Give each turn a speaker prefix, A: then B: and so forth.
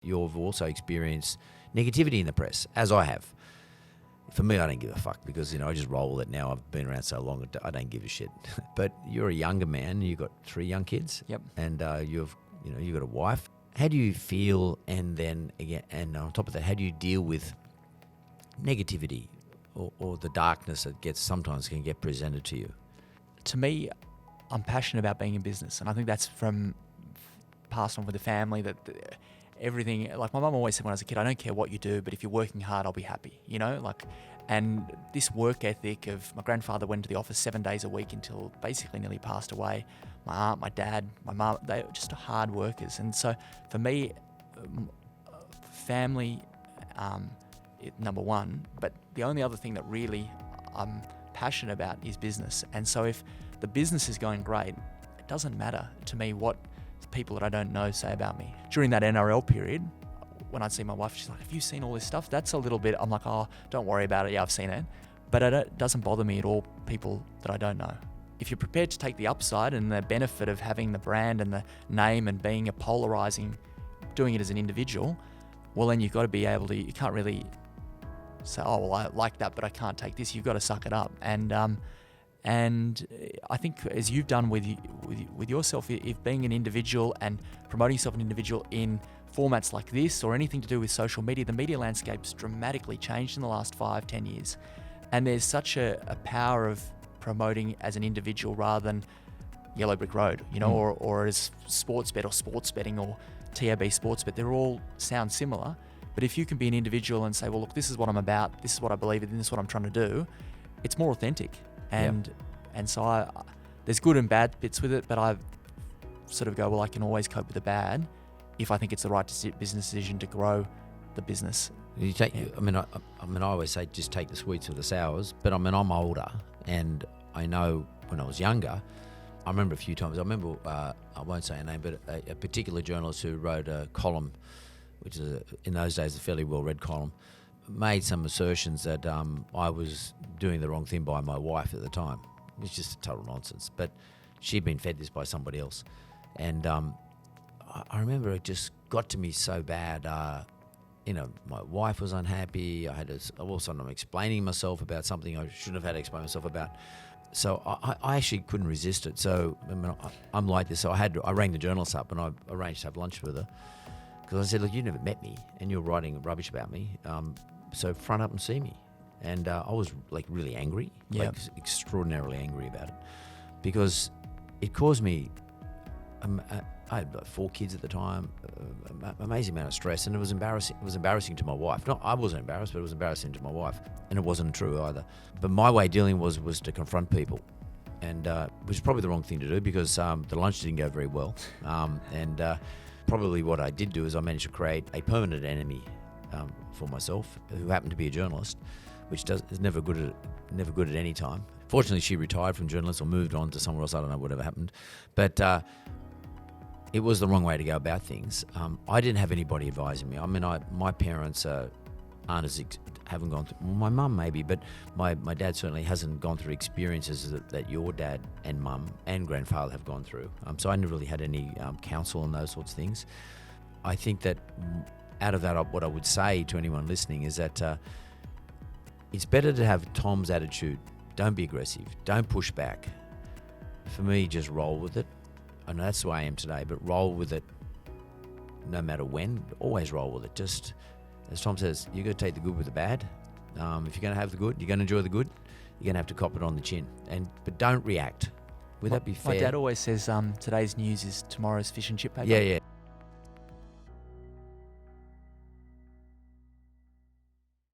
A: You've also experienced negativity in the press, as I have. For me, I don't give a fuck because, I just roll with it now. I've been around so long, I don't give a shit. But you're a younger man. You've got 3 young kids.
B: Yep.
A: And you've got a wife. How do you feel? And then again, and on top of that, how do you deal with negativity or the darkness that sometimes can get presented to you?
B: To me, I'm passionate about being in business, and I think that's from passed on with the family that everything, like my mum always said when I was a kid, I don't care what you do, but if you're working hard, I'll be happy, and this work ethic of my grandfather went to the office 7 days a week until basically nearly passed away. My aunt, my dad, my mum, they were just hard workers. And so for me, family, number one, but the only other thing that really I'm passionate about is business. And so if the business is going great, it doesn't matter to me what people that I don't know say about me. During that NRL period, when I'd see my wife, she's like, have you seen all this stuff? That's a little bit, I'm like, oh, don't worry about it. Yeah, I've seen it. But it doesn't bother me at all, people that I don't know. If you're prepared to take the upside and the benefit of having the brand and the name and being a polarizing, doing it as an individual, well, then you've got to be able to, you can't really say, oh, well, I like that, but I can't take this. You've got to suck it up. And I think as you've done with yourself, if being an individual and promoting yourself an individual in formats like this or anything to do with social media, the media landscape's dramatically changed in the last 5-10 years. And there's such a power of promoting as an individual rather than Yellow Brick Road, or as sports bet or sports betting or TAB sports bet. They all sound similar. But if you can be an individual and say, well, look, this is what I'm about, this is what I believe in, this is what I'm trying to do, it's more authentic. And so there's good and bad bits with it, but I sort of go, well, I can always cope with the bad if I think it's the right business decision to grow the business.
A: You take, I always say just take the sweets with the sours, but I'm older, and I know when I was younger, I remember a few times. I remember I won't say a name, but a particular journalist who wrote a column, which is in those days a fairly well-read column, made some assertions that I was doing the wrong thing by my wife at the time. It was just total nonsense. But she'd been fed this by somebody else. And I remember it just got to me so bad. My wife was unhappy. All of a sudden I'm explaining myself about something I shouldn't have had to explain myself about. So I actually couldn't resist it. So I'm like this. So I rang the journalist up and I arranged to have lunch with her. Because I said, look, you never met me and you're writing rubbish about me. So front up and see me. And I was really angry, extraordinarily angry about it, because it caused me. I had 4 kids at the time, amazing amount of stress, and it was embarrassing. It was embarrassing to my wife. I wasn't embarrassed, but it was embarrassing to my wife, and it wasn't true either. But my way of dealing was to confront people, and which was probably the wrong thing to do because the lunch didn't go very well, and probably what I did do is I managed to create a permanent enemy for myself, who happened to be a journalist, which is never good at any time. Fortunately, she retired from journalism or moved on to somewhere else. I don't know whatever happened, but it was the wrong way to go about things. I didn't have anybody advising me. My parents haven't gone through. Well, my mum maybe, but my dad certainly hasn't gone through experiences that your dad and mum and grandfather have gone through. So I never really had any counsel on those sorts of things. I think that out of that, what I would say to anyone listening is that it's better to have Tom's attitude. Don't be aggressive. Don't push back. For me, just roll with it. I know that's the way I am today, but roll with it no matter when. Always roll with it. Just, as Tom says, you've got to take the good with the bad. If you're going to have the good, you're going to enjoy the good, you're going to have to cop it on the chin. But don't react. Would that be fair?
B: My dad always says today's news is tomorrow's fish and chip paper.
A: Yeah.